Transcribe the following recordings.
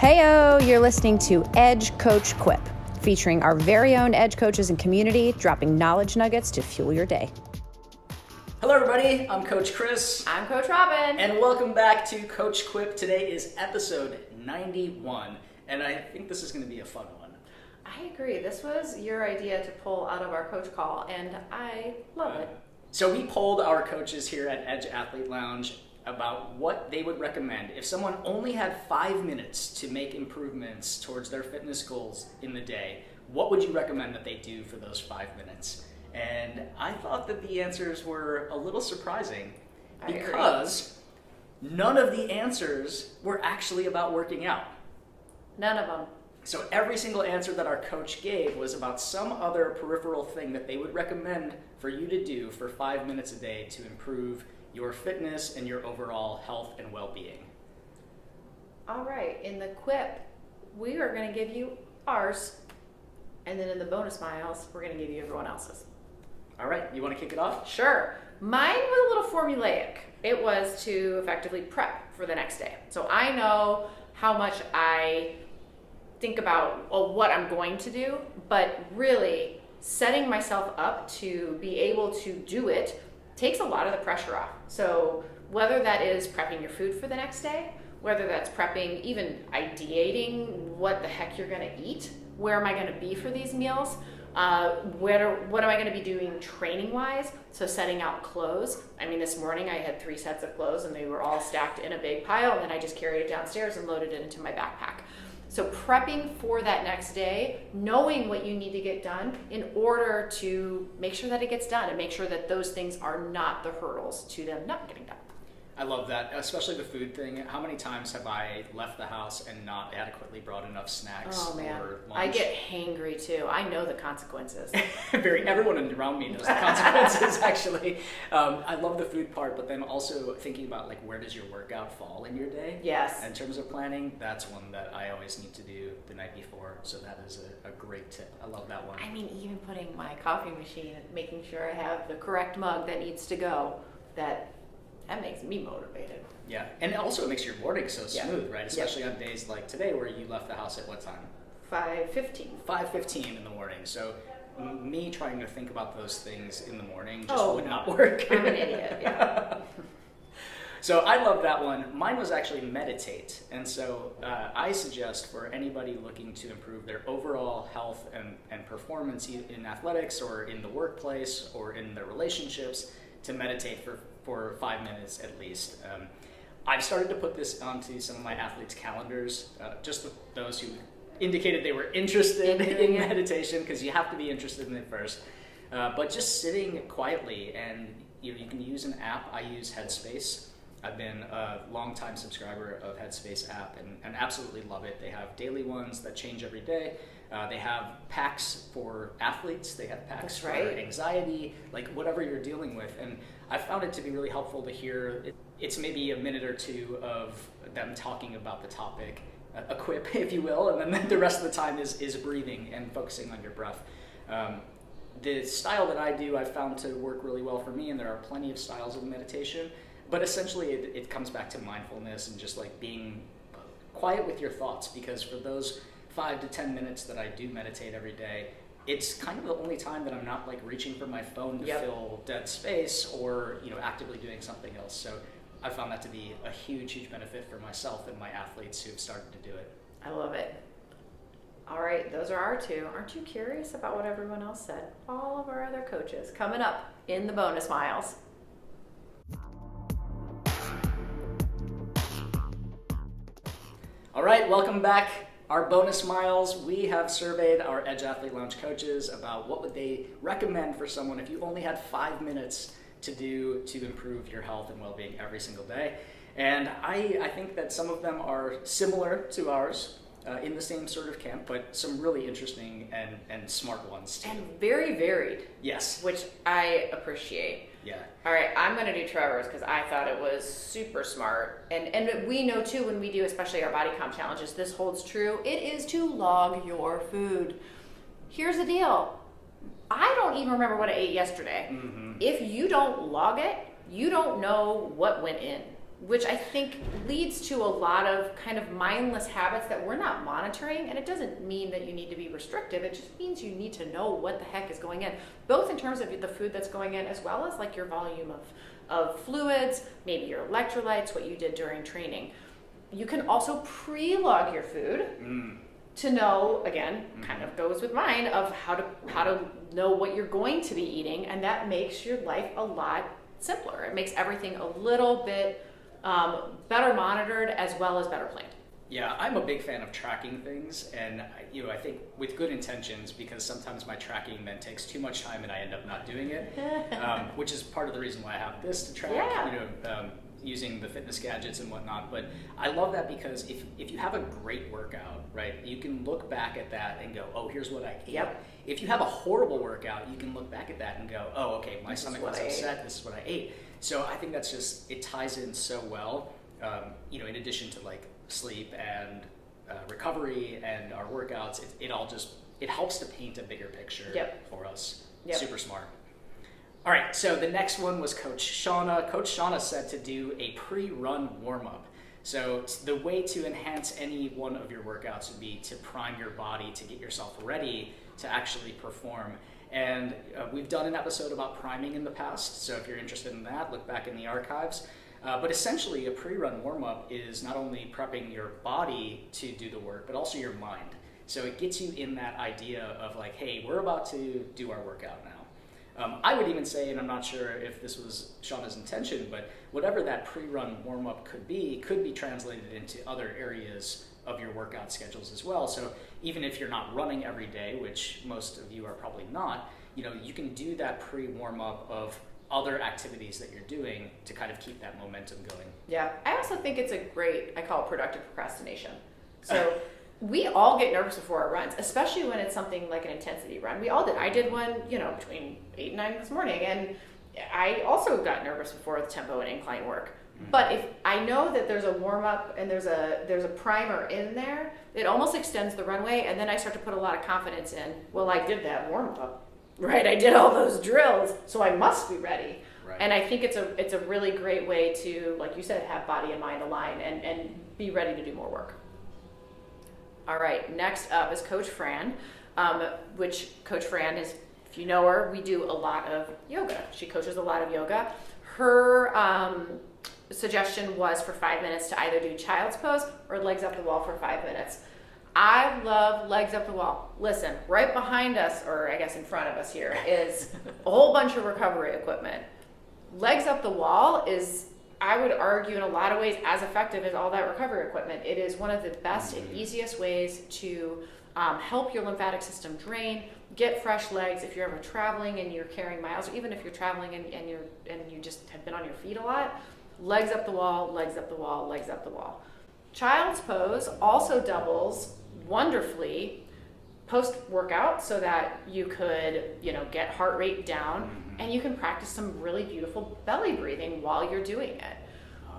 Heyo, you're listening to Edge Coach Quip, featuring our very own Edge coaches and community, dropping knowledge nuggets to fuel your day. Hello everybody, I'm Coach Chris. I'm Coach Robyn. And welcome back to Coach Quip. Today is episode 91, and I think this is going to be a fun one. I agree. This was your idea to pull out of our coach call, and I love it. So we polled our coaches here at Edge Athlete Lounge about what they would recommend if someone only had 5 minutes to make improvements towards their fitness goals in the day. What would you recommend that they do for those 5 minutes? And I thought that the answers were a little surprising because none of the answers were actually about working out. None of them. So every single answer that our coach gave was about some other peripheral thing that they would recommend for you to do for 5 minutes a day to improve your fitness and your overall health and well-being. All right, in the Quip, we are going to give you ours, and then in the bonus miles, we're going to give you everyone else's. All right, you want to kick it off? Sure. Mine was a little formulaic. It was to effectively prep for the next day. So I know how much I think about what I'm going to do, but really setting myself up to be able to do it takes a lot of the pressure off. So whether that is prepping your food for the next day, whether that's prepping, even ideating what the heck you're gonna eat, where am I gonna be for these meals, what am I going to be doing training-wise? So setting out clothes. I mean, this morning I had 3 sets of clothes and they were all stacked in a big pile, and then I just carried it downstairs and loaded it into my backpack. So prepping for that next day, knowing what you need to get done in order to make sure that it gets done and make sure that those things are not the hurdles to them not getting done. I love that, especially the food thing. How many times have I left the house and not adequately brought enough snacks or lunch? I get hangry too. I know the consequences. Everyone around me knows the consequences, actually. I love the food part, but then also thinking about like where does your workout fall in your day? Yes. In terms of planning, that's one that I always need to do the night before. So that is a great tip. I love that one. I mean, even putting my coffee machine and making sure I have the correct mug that needs to go, that makes me motivated. Yeah, and also it makes your morning so smooth, right? Especially on days like today where you left the house at what time? 5:15. 5:15 in the morning. So me trying to think about those things in the morning just would not work. I'm an idiot, yeah. So I love that one. Mine was actually meditate. And so I suggest for anybody looking to improve their overall health and performance in athletics or in the workplace or in their relationships to meditate for 5 minutes at least. I've started to put this onto some of my athletes' calendars, just those who indicated they were interested in meditation, because you have to be interested in it first. But just sitting quietly, and you can use an app. I use Headspace. I've been a longtime subscriber of Headspace app and absolutely love it. They have daily ones that change every day. They have packs for athletes. They have packs for anxiety, like whatever you're dealing with. And I found it to be really helpful to hear. It's maybe a minute or two of them talking about the topic, a quip, if you will, and then the rest of the time is breathing and focusing on your breath. The style that I do, I've found to work really well for me, and there are plenty of styles of meditation. But essentially, it comes back to mindfulness and just like being quiet with your thoughts, because for those 5 to 10 minutes that I do meditate every day, it's kind of the only time that I'm not like reaching for my phone to fill dead space or actively doing something else. So I found that to be a huge benefit for myself and my athletes who have started to do it. I love it. All right, those are our 2. Aren't you curious about what everyone else said? All of our other coaches coming up in the bonus miles. All right, welcome back. Our bonus miles, we have surveyed our Edge Athlete Lounge coaches about what would they recommend for someone if you only had 5 minutes to do to improve your health and well-being every single day. And I think that some of them are similar to ours, in the same sort of camp, but some really interesting and smart ones too. And very varied. Yes. Which I appreciate. Yeah. All right, I'm going to do Trevor's because I thought it was super smart. And we know too, when we do especially our body comp challenges, this holds true. It is to log your food. Here's the deal. I don't even remember what I ate yesterday. Mm-hmm. If you don't log it, you don't know what went in. which I think leads to a lot of kind of mindless habits that we're not monitoring. And it doesn't mean that you need to be restrictive. It just means you need to know what the heck is going in, both in terms of the food that's going in, as well as like your volume of fluids, maybe your electrolytes, what you did during training. You can also pre-log your food to know, again, kind of goes with mine, of how to know what you're going to be eating, and that makes your life a lot simpler. It makes everything a little bit better monitored as well as better planned. Yeah, I'm a big fan of tracking things, and I think with good intentions, because sometimes my tracking then takes too much time and I end up not doing it, which is part of the reason why I have this to track, using the fitness gadgets and whatnot. But I love that because if you have a great workout, right, you can look back at that and go, oh, here's what I ate. Yep. If you have a horrible workout, you can look back at that and go, oh, okay, my stomach was upset, this is what I ate. So I think that's just, it ties in so well, in addition to like sleep and recovery and our workouts, it helps to paint a bigger picture for us. Yep. Super smart. All right, so the next one was Coach Shauna. Coach Shauna said to do a pre-run warm-up. So the way to enhance any one of your workouts would be to prime your body to get yourself ready to actually perform. And we've done an episode about priming in the past, so if you're interested in that, look back in the archives. But essentially, a pre-run warm-up is not only prepping your body to do the work, but also your mind. So it gets you in that idea of like, hey, we're about to do our workout now. I would even say, and I'm not sure if this was Shauna's intention, but whatever that pre-run warm-up could be translated into other areas of your workout schedules as well. So even if you're not running every day, which most of you are probably not, you can do that pre-warm-up of other activities that you're doing to kind of keep that momentum going. Yeah, I also think it's I call it productive procrastination. So we all get nervous before our runs, especially when it's something like an intensity run. We all did. I did one, between 8 and 9 this morning, and I also got nervous before the tempo and incline work. But if I know that there's a warm-up and there's a primer in there, it almost extends the runway, and then I start to put a lot of confidence in, well, I did that warm-up, right? I did all those drills, so I must be ready. Right. And I think it's a really great way to, like you said, have body and mind align and be ready to do more work. All right, next up is Coach Fran, which Coach Fran is, if you know her, we do a lot of yoga. She coaches a lot of yoga. Her suggestion was for 5 minutes to either do child's pose or legs up the wall for 5 minutes. I love legs up the wall. Listen, right behind us, or I guess in front of us here, is a whole bunch of recovery equipment. Legs up the wall is, I would argue, in a lot of ways as effective as all that recovery equipment. It is one of the best and easiest ways to help your lymphatic system drain, get fresh legs if you're ever traveling and you're carrying miles, or even if you're traveling and you just have been on your feet a lot. Legs up the wall, legs up the wall, legs up the wall. Child's pose also doubles wonderfully post-workout so that you could, get heart rate down, and you can practice some really beautiful belly breathing while you're doing it.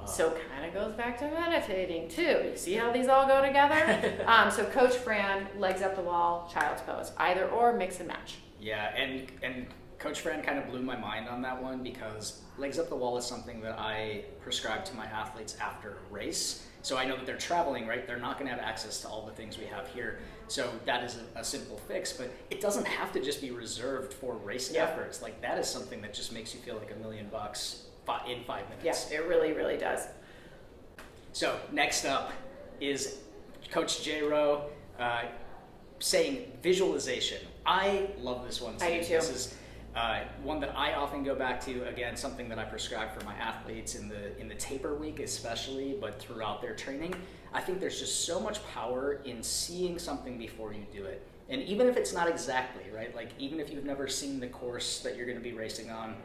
So kind of goes back to meditating too. You see how these all go together? So Coach Fran, legs up the wall, child's pose, either or, mix and match. Yeah, and Coach Fran kind of blew my mind on that one, because legs up the wall is something that I prescribe to my athletes after a race. So I know that they're traveling, right? They're not going to have access to all the things we have here. So that is a simple fix, but it doesn't have to just be reserved for race efforts. Like, that is something that just makes you feel like $1 million in 5 minutes. Yes, it really, really does. So next up is Coach J-Ro saying visualization. I love this one too. I do too. This is one that I often go back to, again, something that I prescribe for my athletes in the taper week especially, but throughout their training. I think there's just so much power in seeing something before you do it. And even if it's not exactly, right? Like, even if you've never seen the course that you're going to be racing on,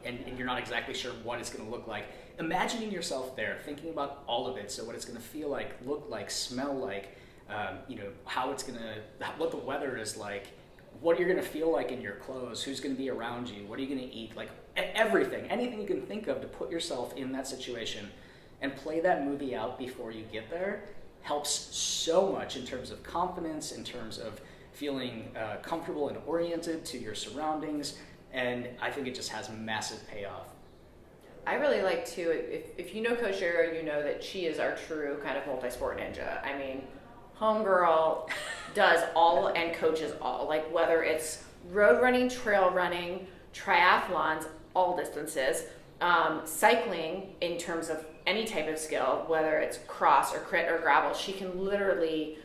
and you're not exactly sure what it's going to look like, imagining yourself there, thinking about all of it. So what it's going to feel like, look like, smell like, how it's going to, what the weather is like, what you're going to feel like in your clothes, who's going to be around you, what are you going to eat, like everything, anything you can think of to put yourself in that situation and play that movie out before you get there helps so much in terms of confidence, in terms of feeling comfortable and oriented to your surroundings, and I think it just has massive payoff. I really like to, if you know Coach Shara, you know that she is our true kind of multi-sport ninja. I mean, homegirl does all and coaches all. Like whether it's road running, trail running, triathlons, all distances, cycling in terms of any type of skill, whether it's cross or crit or gravel, she can literally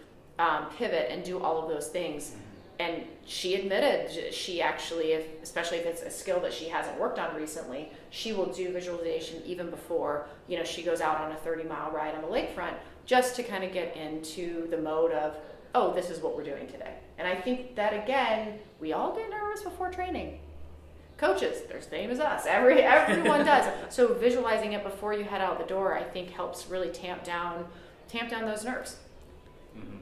pivot and do all of those things. And she admitted she actually, especially if it's a skill that she hasn't worked on recently, she will do visualization even before, she goes out on a 30-mile ride on the lakefront, just to kind of get into the mode of, oh, this is what we're doing today. And I think that, again, we all get nervous before training. Coaches, they're the same as us. Everyone does. So visualizing it before you head out the door, I think helps really tamp down those nerves. Mm-hmm.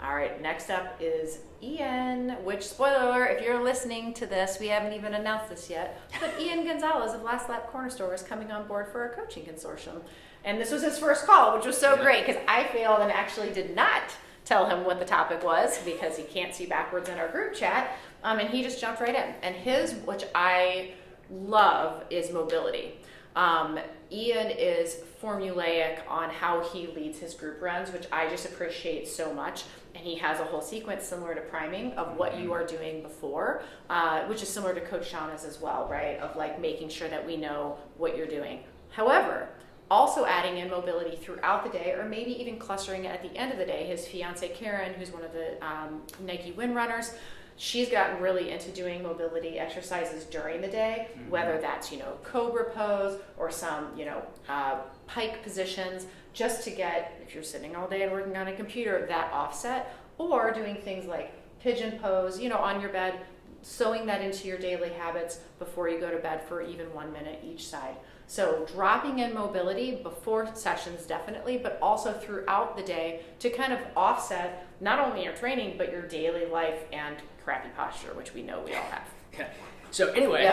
All right, next up is Ian, which, spoiler alert, if you're listening to this, we haven't even announced this yet, but Ian Gonzalez of Last Lap Corner Store is coming on board for our coaching consortium. And this was his first call, which was so great, because I failed and actually did not tell him what the topic was, because he can't see backwards in our group chat, and he just jumped right in. And his, which I love, is mobility. Ian is formulaic on how he leads his group runs, which I just appreciate so much. And he has a whole sequence similar to priming of what you are doing before, which is similar to Coach Shauna's as well, right? Of like making sure that we know what you're doing. However, also adding in mobility throughout the day, or maybe even clustering it at the end of the day. His fiance Karen, who's one of the Nike Win Runners, she's gotten really into doing mobility exercises during the day, whether that's, cobra pose or some, pike positions, just to get, if you're sitting all day and working on a computer, that offset, or doing things like pigeon pose, on your bed, sewing that into your daily habits before you go to bed for even 1 minute each side. So dropping in mobility before sessions definitely, but also throughout the day to kind of offset not only your training, but your daily life and crappy posture, which we know we all have. Okay. So anyway,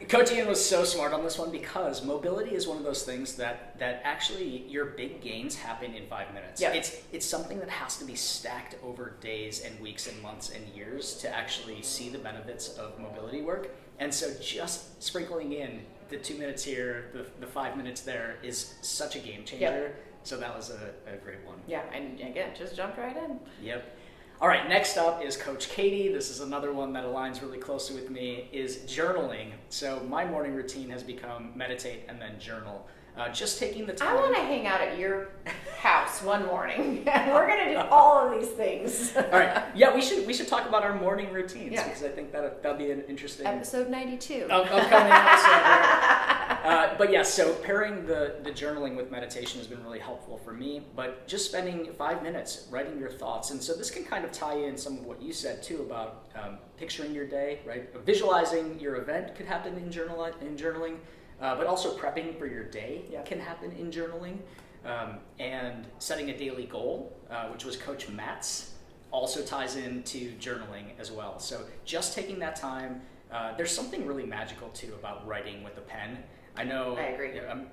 Coach Ian was so smart on this one, because mobility is one of those things that actually your big gains happen in 5 minutes. Yep. It's something that has to be stacked over days and weeks and months and years to actually see the benefits of mobility work. And so just sprinkling in the 2 minutes here, the 5 minutes there is such a game changer. Yep. So that was a great one. Yeah, and again, just jumped right in. Yep. All right, next up is Coach Katie. This is another one that aligns really closely with me, is journaling. So my morning routine has become meditate and then journal. Just taking the time. I want to hang out at your house one morning, and we're going to do all of these things. All right. Yeah, we should talk about our morning routines, because I think that'll be an interesting episode 92 upcoming episode. But yes, so pairing the journaling with meditation has been really helpful for me. But just spending 5 minutes writing your thoughts, and so this can kind of tie in some of what you said too about picturing your day, right? Visualizing your event could happen in journaling. But also prepping for your day can happen in journaling, and setting a daily goal, which was Coach Matt's, also ties into journaling as well. So just taking that time, there's something really magical too about writing with a pen. I know. I agree. I'm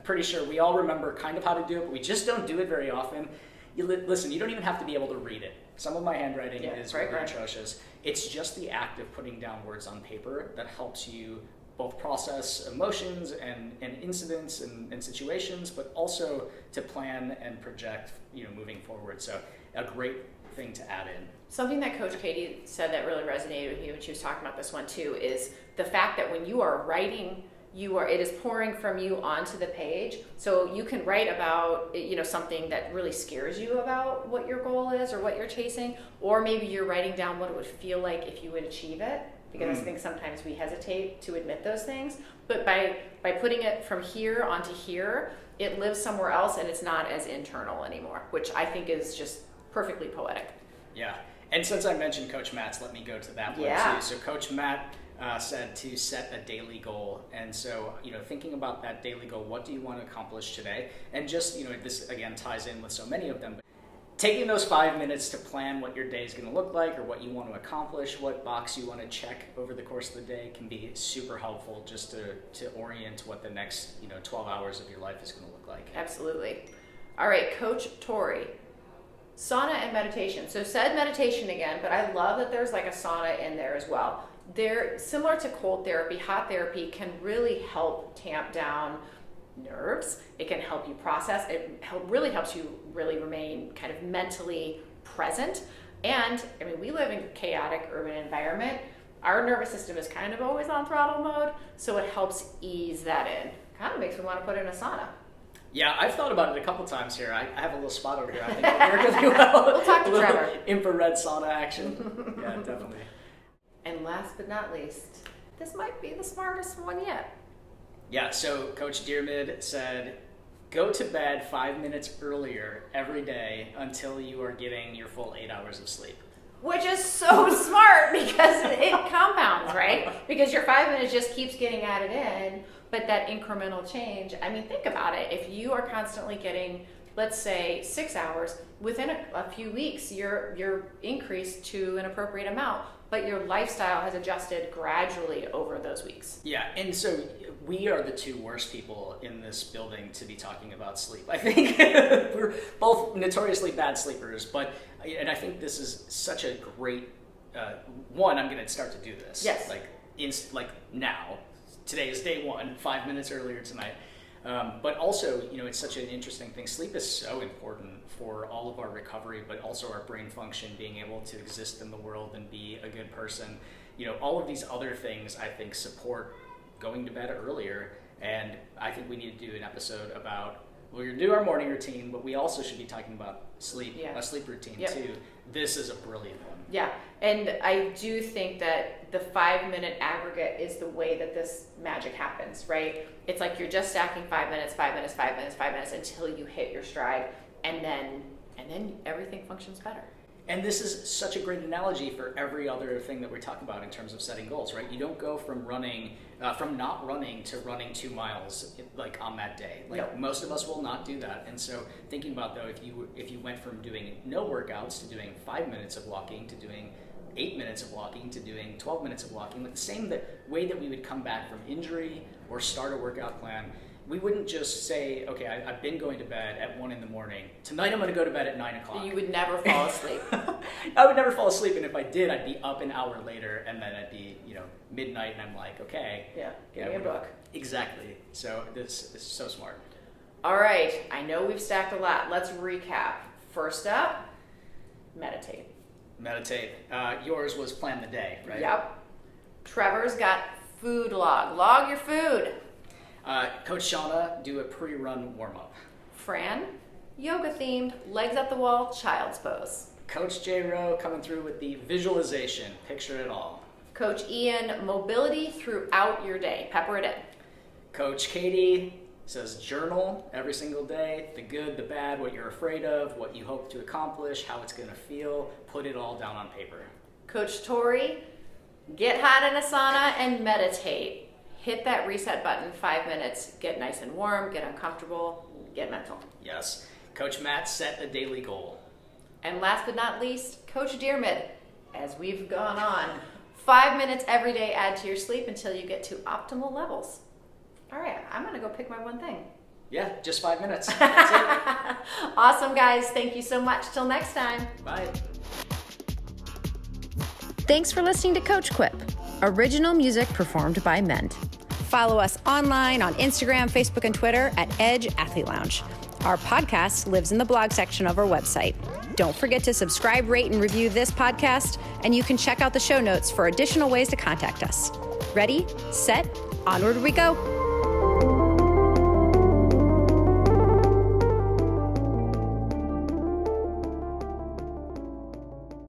pretty sure we all remember kind of how to do it, but we just don't do it very often. Listen, you don't even have to be able to read it. Some of my handwriting is really atrocious. It's just the act of putting down words on paper that helps you both process emotions and incidents and situations, but also to plan and project, moving forward. So a great thing to add in. Something that Coach Katie said that really resonated with me when she was talking about this one too is the fact that when you are writing, it is pouring from you onto the page. So you can write about, something that really scares you about what your goal is or what you're chasing, or maybe you're writing down what it would feel like if you would achieve it. Because I think sometimes we hesitate to admit those things. But by putting it from here onto here, it lives somewhere else and it's not as internal anymore, which I think is just perfectly poetic. Yeah. And since I mentioned Coach Matt's, let me go to that one too. So Coach Matt said to set a daily goal. And so, thinking about that daily goal, what do you want to accomplish today? And just, this again ties in with so many of them. Taking those 5 minutes to plan what your day is going to look like, or what you want to accomplish, what box you want to check over the course of the day, can be super helpful just to orient what the next 12 hours of your life is going to look like. Absolutely. All right, Coach Tori, sauna and meditation. So said meditation again, but I love that there's like a sauna in there as well. they're similar to cold therapy. Hot therapy can really help tamp down nerves. It can help you process. It really helps you really remain kind of mentally present. And I mean, we live in a chaotic urban environment. Our nervous system is kind of always on throttle mode, so it helps ease that in. Kind of makes me want to put in a sauna. Yeah, I've thought about it a couple times here. I have a little spot over here. I think it'll work really well. We'll talk to Trevor. Infrared sauna action. Yeah, definitely. And last but not least, this might be the smartest one yet. Yeah, so Coach Dearmid said, go to bed 5 minutes earlier every day until you are getting your full 8 hours of sleep. Which is so smart because it compounds, right? Because your 5 minutes just keeps getting added in, but that incremental change, I mean, think about it. If you are constantly getting, let's say, 6 hours, within a few weeks, you're increased to an appropriate amount, but your lifestyle has adjusted gradually over those weeks. Yeah, and so we are the two worst people in this building to be talking about sleep. I think we're both notoriously bad sleepers, and I think this is such a great one. I'm going to start to do this. Yes. Like now. Today is day 1, 5 minutes earlier tonight. But also, it's such an interesting thing. Sleep is so important for all of our recovery, but also our brain function, being able to exist in the world and be a good person. All of these other things I think support going to bed earlier. And I think we need to do an episode about, we're going to do our morning routine, but we also should be talking about sleep, a sleep routine too. This is a brilliant one. Yeah, and I do think that the 5 minute aggregate is the way that this magic happens, right? It's like you're just stacking 5 minutes, 5 minutes, 5 minutes, 5 minutes until you hit your stride, and then everything functions better. And this is such a great analogy for every other thing that we're talking about in terms of setting goals, right? You don't go from not running to running 2 miles on that day. Most of us will not do that. And so thinking about though, if you went from doing no workouts to doing 5 minutes of walking to doing 8 minutes of walking to doing 12 minutes of walking, the same way that we would come back from injury or start a workout plan. We wouldn't just say, okay, I've been going to bed at 1 a.m. Tonight I'm going to go to bed at 9 o'clock. You would never fall asleep. I would never fall asleep, and if I did, I'd be up an hour later, and then it'd be midnight, and I'm like, okay. Yeah, give me a book. Exactly. So this is so smart. All right, I know we've stacked a lot. Let's recap. First up, meditate. Meditate. Yours was plan the day, right? Yep. Trevor's got food log. Log your food. Coach Shauna, do a pre-run warm-up. Fran, yoga themed, legs up the wall, child's pose. Coach J. Rowe coming through with the visualization, picture it all. Coach Ian, mobility throughout your day, pepper it in. Coach Katie says journal every single day, the good, the bad, what you're afraid of, what you hope to accomplish, how it's going to feel, put it all down on paper. Coach Tori, get hot in a sauna and meditate. Hit that reset button, 5 minutes, get nice and warm, get uncomfortable, get mental. Yes. Coach Matt, set a daily goal. And last but not least, Coach Dearmid, as we've gone on, 5 minutes every day add to your sleep until you get to optimal levels. All right, I'm gonna go pick my one thing. Yeah, just 5 minutes. That's it. Awesome, guys. Thank you so much. Till next time. Bye. Thanks for listening to Coach Quip. Original music performed by Mend. Follow us online on Instagram, Facebook, and Twitter at Edge Athlete Lounge. Our podcast lives in the blog section of our website. Don't forget to subscribe, rate, and review this podcast, and you can check out the show notes for additional ways to contact us. Ready, set, onward we go.